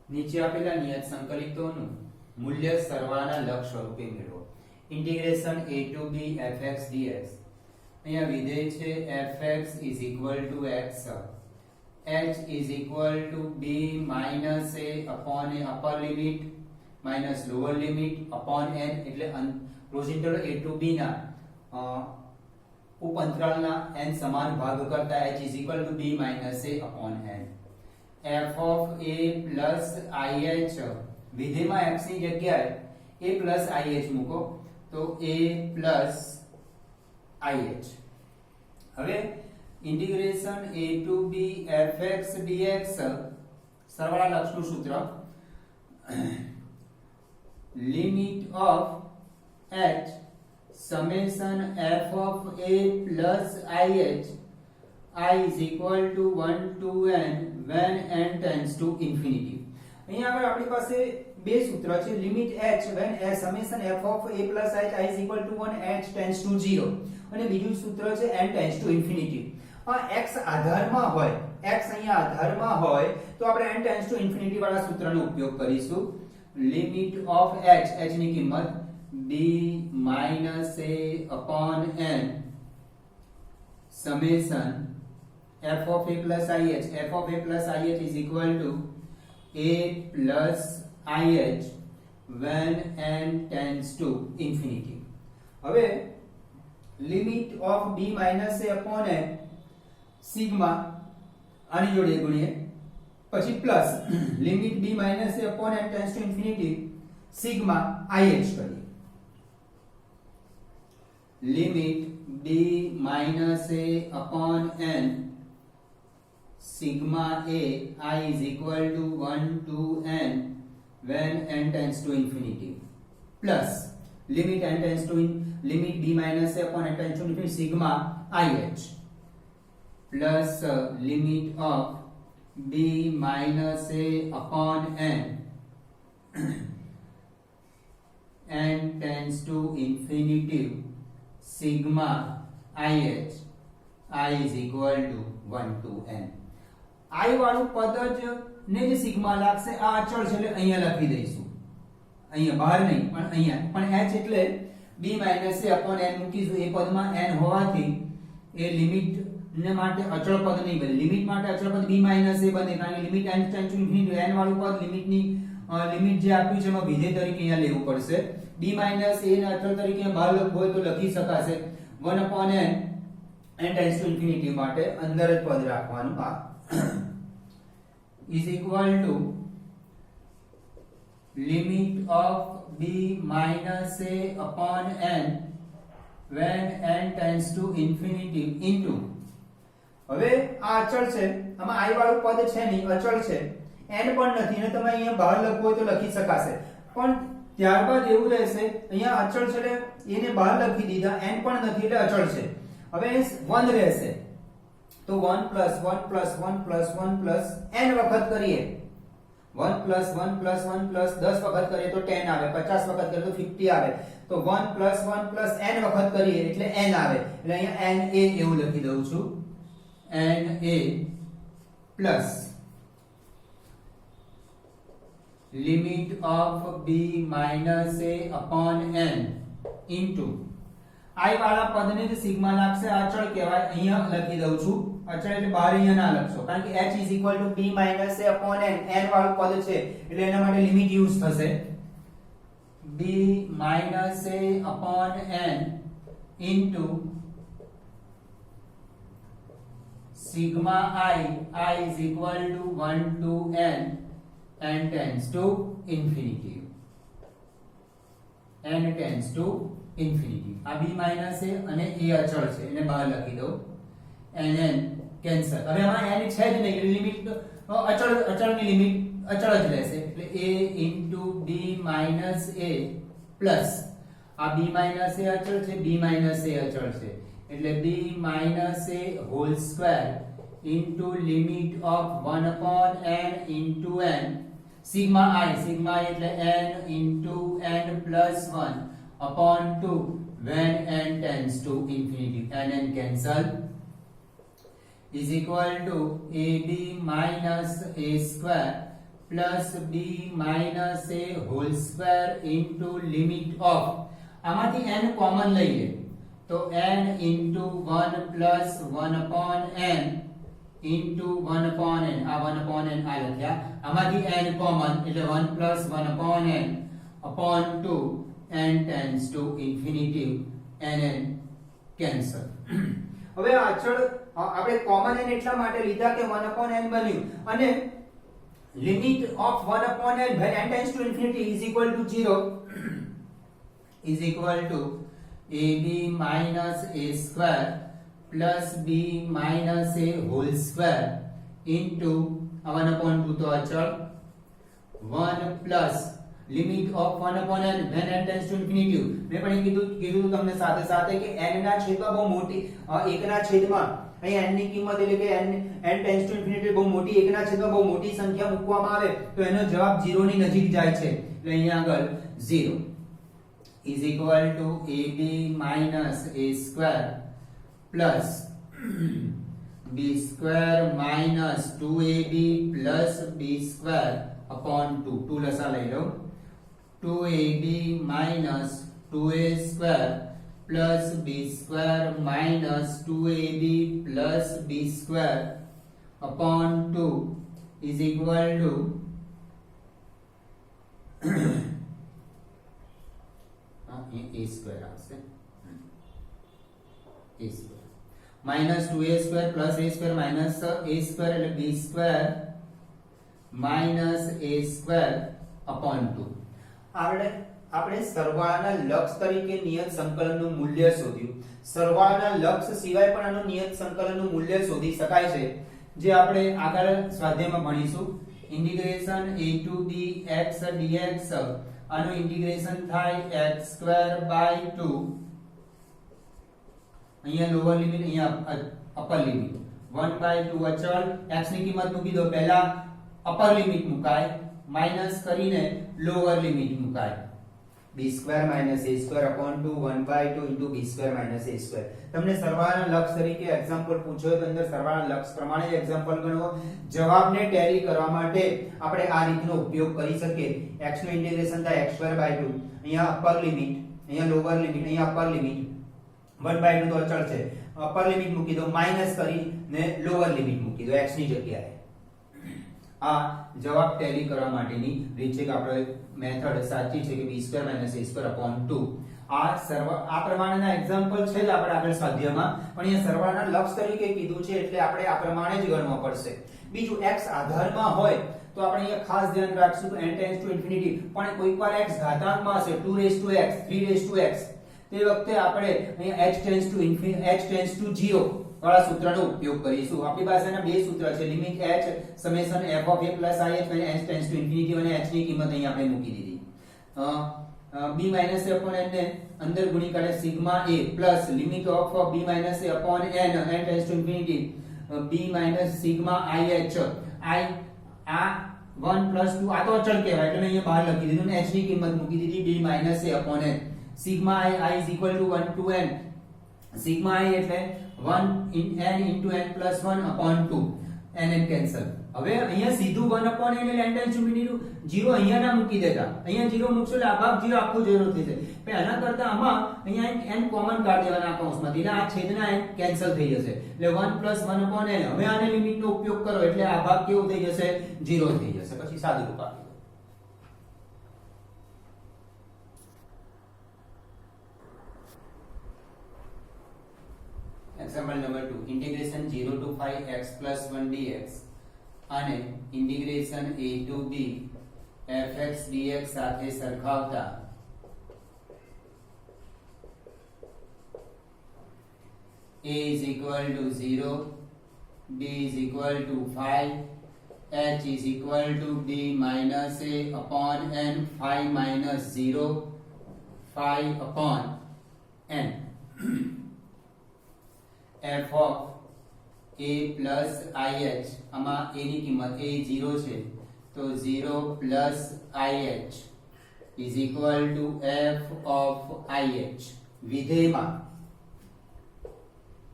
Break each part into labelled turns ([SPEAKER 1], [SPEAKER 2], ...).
[SPEAKER 1] નીચે આપેલા નિયત સંકલિતોનું મૂલ્ય સરવાળાના લક્ષ સ્વરૂપે મેળવો. Integration a to b fx dx. અહીંયા વિધેય છે fx is equal to x, h is equal to b minus a upon a upper limit minus lower limit upon n, એટલે close interval a to b ના ઉપ અંતરાલના n સમાન ભાગ કરતા h is equal to b minus a upon n. f of a plus ih, વિધેયમાં x ની જગ્યાએ a plus ih મૂકો તો a plus ih. હવે integration a to b fx dx સરવાળા લક્ષનું સૂત્ર limit of h summation f of a plus ih I is equal to 1 to n when n tends to infinity. અહીંયા આગળ આપણી પાસે બે સૂત્ર છે limit h when a summation f of a plus i is equal to 1 h tends to 0 અને બીજું સૂત્ર છે n tends to infinity. આ x આધારમાં હોય, x અહીંયા આધારમાં હોય તો આપણે n tends to infinity વાળા સૂત્રનો ઉપયોગ કરીશું. લિમિટ ઓફ h, h ની કિંમત b minus a upon n summation f of a plus ih, f of a plus ih is equal to a plus ih when n tends to infinity. હવે limit of b minus a upon n sigma આની જોડે ગુણીએ પછી plus limit b minus a upon n tends to infinity sigma ih કરીએ. Limit b minus a upon n sigma a I is equal to 1 to n when n tends to infinity plus limit n tends to limit b minus a upon n tends to infinity sigma ih plus limit of b minus a upon n n tends to infinity sigma ih I is equal to 1 to n. I વાળું પદ જ ને જે sigma લાગશે આ અચળ છે એટલે અહીંયા લખી દઈશું, અહીંયા બહાર નહીં પણ અહીંયા, પણ h એટલે b minus a upon n મૂકીશું. એ પદમાં n હોવાથી એ લિમિટ ને માટે અચળ પદ નહીં બને, લિમિટ માટે અચળ પદ b minus a બને કારણ કે limit n tends to infinity n વાળું પદ લિમિટની લિમિટ જે આપ્યું છે એમાં વિધેય તરીકે અહીંયા લેવું પડશે. b minus a ને અચળ તરીકે બહાર લખવું હોય તો લખી શકાશે 1 upon n n tends to infinity માટે અંદર જ પદ રાખવાનું. આ is equal to limit of b minus a upon n when n tends to infinity into. હવે આ અચળ છે, આમાં i વાળું પદ છે નહીં, અચળ છે, n પણ નથી અને તમે અહીંયા બહાર લખવું હોય તો લખી શકાશે. પણ ત્યારબાદ એવું રહેશે અહીંયા અચળ છે એટલે એને બહાર લખી દીધા, n પણ નથી એટલે અચળ છે. હવે 1 રહેશે તો 1 plus 1 plus 1 plus 1 plus n વખત કરીએ 1 plus 1 plus 1 plus 10 વખત કરીએ તો 10 આવે, 50 વખત કરીએ તો 50 આવે, તો 1 plus 1 plus n વખત કરીએ એટલે n આવે. એટલે અહીંયા n a એવું લખી દઉં છું, n a plus limit of b minus a upon n into I વાળા પદને જે સિગ્મા લાગશે આ અચળ કહેવાય, અહીંયા લખી દઉં છું અચળ એટલે બહાર અહીંયા ના લખશો કારણ કે h is equal to b minus a upon n, n વાળું પદ છે એટલે એના માટે લિમિટ યુઝ થશે b minus a upon n into sigma I is equal to 1 to n tends to infinity, n tends to infinity. આ b minus a અને a અચળ છે એને બહાર લખી દો, n કેન્સલ. હવે આમાં n છે જ નહીં એટલે લિમિટ અચળની લિમિટ અચળ જ રહેશે એટલે a into b minus a plus આ b minus a અચળ છે, b minus a અચળ છે એટલે b minus a whole square into limit of 1 upon n into n sigma I એટલે n into n plus 1 upon 2 when n tends to infinity, n cancel is equal to ab minus a square plus b minus a whole square into limit of આમાંથી n common લઈએ તો n into 1 plus 1 upon n into 1 upon n આ 1 upon n આ લખ્યા આમાંથી n common એટલે 1 plus 1 upon n upon 2 n tends to infinitive n cancel હવે આગળ આપણે કોમન n એટલા માટે લીધા કે 1 upon n બન્યું અને limit of 1 upon n when n tends to infinity is equal to 0 is equal to ab minus a square plus b minus a whole square into 1 upon 2 तो अचल 1 plus limit of 1 upon n when n tends to infinity मैं પણ કીધું તમને સાથે સાથે કે n ના છેદમાં બહુ મોટી 1 ના છેદમાં અહીં n ની કિંમત એટલે કે n tends to infinity બહુ મોટી 1 ના છેદમાં બહુ મોટી સંખ્યા મૂકવામાં આવે તો એનો જવાબ 0 ની નજીક જાય છે એટલે અહીંયા આગળ 0 is equal to ab minus a square plus b square minus 2ab plus b square upon 2 2 લસા લઈ લો 2ab minus 2a square plus b square minus 2ab plus b square upon 2 is equal to a square આવશે a square minus 2a square plus a square minus a square એટલે b square minus a square upon 2 આપણે સરવાળાના લક્ષ તરીકે નિયત સંકલનનું મૂલ્ય શોધ્યું સરવાળાના લક્ષ સિવાય પણ આનું નિયત સંકલનનું મૂલ્ય શોધી શકાય છે જે આપણે આગળ સ્વાધ્યાયમાં ભણીશું integration a to b x dx આનું ઇન્ટિગ્રેશન થાય x2/2 અહીંયા લોઅર લિમિટ અહીંયા અપર લિમિટ 1/2 અચળ x ની કિંમત મૂકી દો પહેલા અપર લિમિટ મુકાય માઈનસ કરીને લોઅર લિમિટ મુકાય b² - a² upon 2 1/2 into b² - a². તમને સરવાળાના લક્ષ તરીકે એક્ઝામ્પલ પૂછ્યો તો અંદર સરવાળાના લક્ષ પ્રમાણે જ એક્ઝામ્પલ ગણવો જવાબને ટેલી કરવા માટે આપણે આ રીતનો ઉપયોગ કરી શકીએ x નું ઇન્ટિગ્રેશન થાય x² by 2 અહીંયા અપર લિમિટ અહીંયા લોઅર લિમિટ અહીંયા અપર લિમિટ 1/2 તો અચળ છે અપર લિમિટ મૂકી દો માઈનસ કરીને લોઅર લિમિટ મૂકી દો x ની જગ્યાએ આ જવાબ ટેલી કરવા માટેની રીત છે કે આપણે મેથડ સાચી છે કે b² - a² upon 2 આ પ્રમાણેના એક્ઝામ્પલ છે જ આપણે આગળ સ્વાધ્યાયમાં પણ અહીંયા સરવાળાના લક્ષ તરીકે કીધું છે એટલે આપણે આ પ્રમાણે જ ગણવો પડશે બીજું x આધારમાં હોય તો આપણે અહીંયા ખાસ ધ્યાન રાખશું તો n tends to infinity પણ કોઈકવાર x ઘાતાંકમાં હશે 2x 3x તે વખતે આપણે અહીંયા h tends to 0 વાળા સૂત્રનો ઉપયોગ કરીશું આપણી પાસે આના બે સૂત્ર છે limit h summation f of a plus i h when h tends to infinity અને h ની કિંમત અહીં આપણે મૂકી દીધી b minus a upon n ને અંદર ગુણી કાઢે sigma a plus limit of b minus a upon n tends to infinity b minus sigma i h i આ 1 plus 2 આ તો અચળ કહેવાય એટલે મેં અહીંયા બહાર લખી દીધું ને h ની કિંમત મૂકી દીધી b minus a upon n sigma i is equal to 1 to n sigma i એટલે 1 in n into n plus 1 upon 2 n cancel હવે અહીંયા સીધું 1 upon n એટલે n tends to infinity 0 અહીંયા ના મૂકી દેતા અહીંયા 0 મૂકશો એટલે આ ભાગ 0 આખો 0 થઈ જાય પણ આના કરતા આમાં અહીંયા n કોમન કાઢી દેવાના આ કૌંસમાંથી એટલે આ છેદના n કેન્સલ થઈ જશે એટલે 1 plus 1 upon n હવે આને લિમિટનો ઉપયોગ કરો એટલે આ ભાગ કેવો થઈ જશે 0 થઈ જશે પછી સાદું રૂપ આપી Example number 2 integration 0 to 5x plus 1 dx અને integration a to b fx dx સાથે સરખાવતા a is equal to 0 b is equal to 5 h is equal to b minus a upon n 5 minus 0 5 upon n f of a plus ih આમાં a ની કિંમત a 0 છે તો 0 plus ih is equal to f of ih વિધેયમાં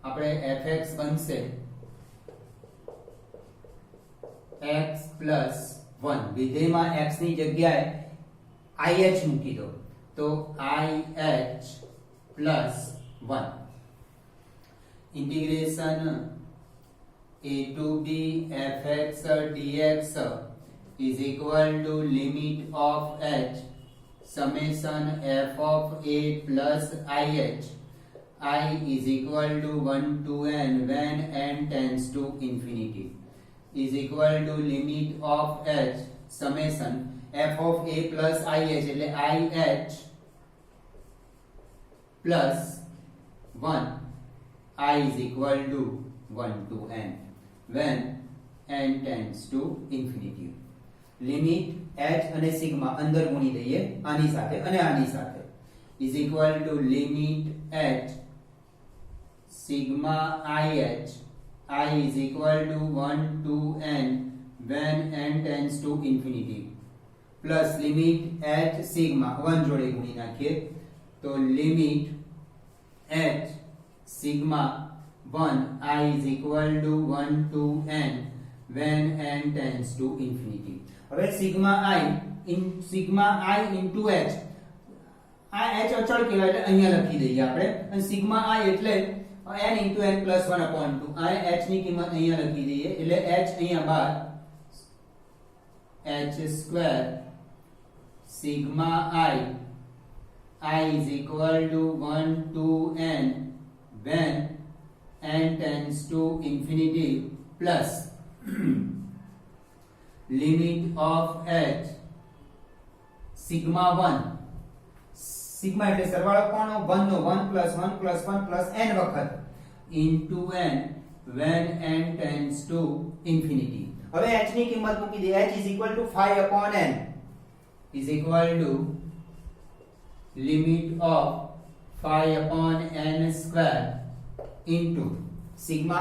[SPEAKER 1] આપણે fx બનશે x plus 1 વિધેયમાં x ની જગ્યાએ ih મૂકી દો તો ih plus 1 integration a to b fx dx is equal to limit of h summation f of a plus ih I is equal to 1 to n when n tends to infinity is equal to limit of h summation f of a plus ih એટલે ih plus 1 I is equal to 1 to n when n tends to infinity limit h અને sigma અંદર ગુણી દઈએ આની સાથે અને આની સાથે is equal to limit h sigma ih I is equal to 1 to n when n tends to infinity plus limit h sigma 1 જોડે ગુણી નાખીએ તો limit h sigma 1 I is equal to 1 to n when n tends to infinity હવે sigma i into h આ h અચળ કહેવાય એટલે અહીંયા લખી દઈએ આપણે અને સિગ્મા i એટલે n into n plus 1 upon 2 આ h ની કિંમત અહીંયા લખી દઈએ એટલે h અહીંયા બાર h square sigma I is equal to 1 to n when n tends to infinity plus limit of h sigma 1 sigma એટલે સરવાળો કોનો 1 નો 1 plus 1 plus 1 plus n વખત into n when n tends to infinity હવે h ની કિંમત મૂકી દે h is equal to 5 upon n is equal to limit of 5 upon n square into sigma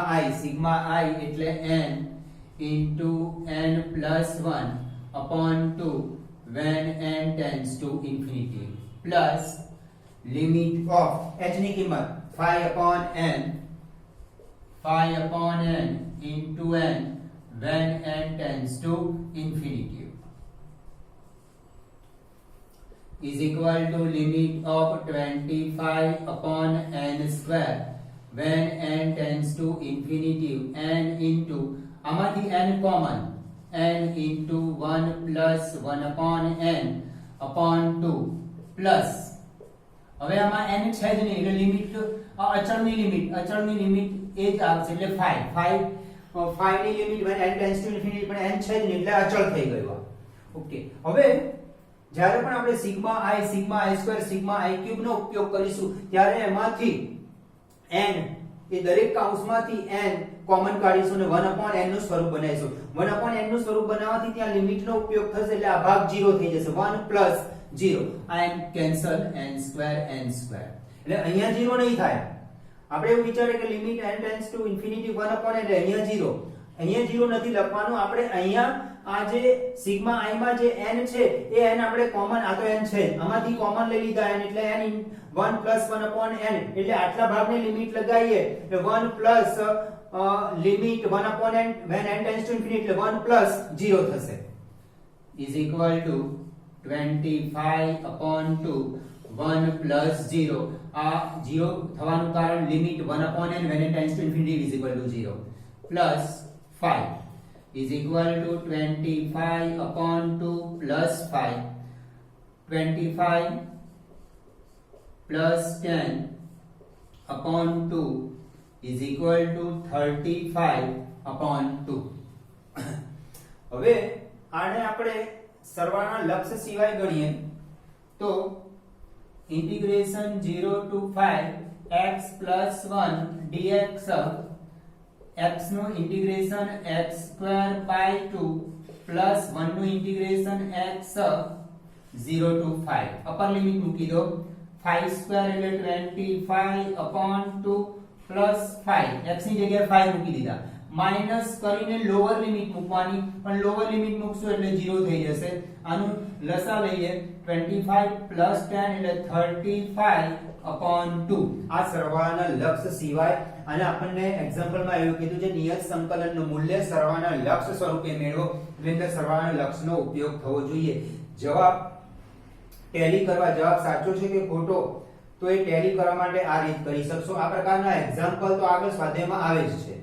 [SPEAKER 1] I એટલે n into n plus 1 upon 2 when n tends to infinity plus limit of h ની કિંમત 5 upon n into n when n tends to infinity is equal to limit of 25 upon n square when n tends to infinity n into આમાંથી n common n into 1 plus 1 upon n upon 2 plus હવે આમાં n છે જ નહીં એટલે limit અચળની limit એ જ આવશે એટલે 5 ની limit when n tends to infinity પણ n છે જ નહીં એટલે અચળ થઈ ગયું ઓકે હવે જ્યારે પણ આપણે sigma i square sigma i cube નો ઉપયોગ કરીશું ત્યારે એમાંથી n એ દરેક કૌંસમાંથી n કોમન કાઢીશું અને 1 upon n નું સ્વરૂપ બનાવીશું 1 upon n નું સ્વરૂપ બનાવવાથી ત્યાં લિમિટનો ઉપયોગ થશે એટલે આ ભાગ 0 થઈ જશે 1 plus 0 આ કેન્સલ n square એટલે અહીંયા 0 નહીં થાય આપણે એવું વિચારીએ કે limit n tends to infinity 1 upon n એટલે અહીંયા 0 નથી લખવાનું આપણે અહીંયા આ જે સિગ્મા i માં જે n છે એ n આપણે કોમન આ તો n છે આમાંથી કોમન લઈ લીધા n એટલે n 1 plus 1 upon n એટલે આટલા ભાગને લિમિટ લગાવીએ એટલે 1 plus limit 1 upon n when n tends to infinity એટલે 1 plus 0 થશે is equal to 25 upon 2 1 plus 0 આ 0 થવાનું કારણ limit 1 upon n when n tends to infinity is equal to 0 plus 5 is equal to 25 upon 2 plus 5 25 plus 10 upon 2 is equal to 35 upon 2 હવે આને આપણે સરવાળાના લક્ષ સિવાય ગણીએ તો integration 0 to 5 x plus 1 dx x નું integration x square by 2 plus 1 નું integration x 0 to 5 upper limit મૂકી દો 5 square એટલે 25 upon 2 plus 5 x ની જગ્યાએ 5 મૂકી દીધા માઈનસ કરીને લોઅર લિમિટ મૂકવાની, પણ લોઅર લિમિટ મૂકશો એટલે 0 થઈ જશે. આનું લસા લઈએ 25 + 10 એટલે 35/2. આ સરવાળાના લક્ષ સિવાય, અને આપણને એક્ઝામ્પલમાં એવું કીધું છે નિયત સંકલનનું મૂલ્ય સરવાળાના લક્ષ સ્વરૂપે મેળવો. એની અંદર સરવાળાના લક્ષનો ઉપયોગ થવો જોઈએ. જવાબ ટેલી કરવા, જવાબ સાચો છે કે ખોટો, તો એ ટેલી કરવા માટે આ રીત કરી શકશો. આ પ્રકારના એક્ઝામ્પલ તો આગળ સ્વાધ્યાયમાં આવે જ છે.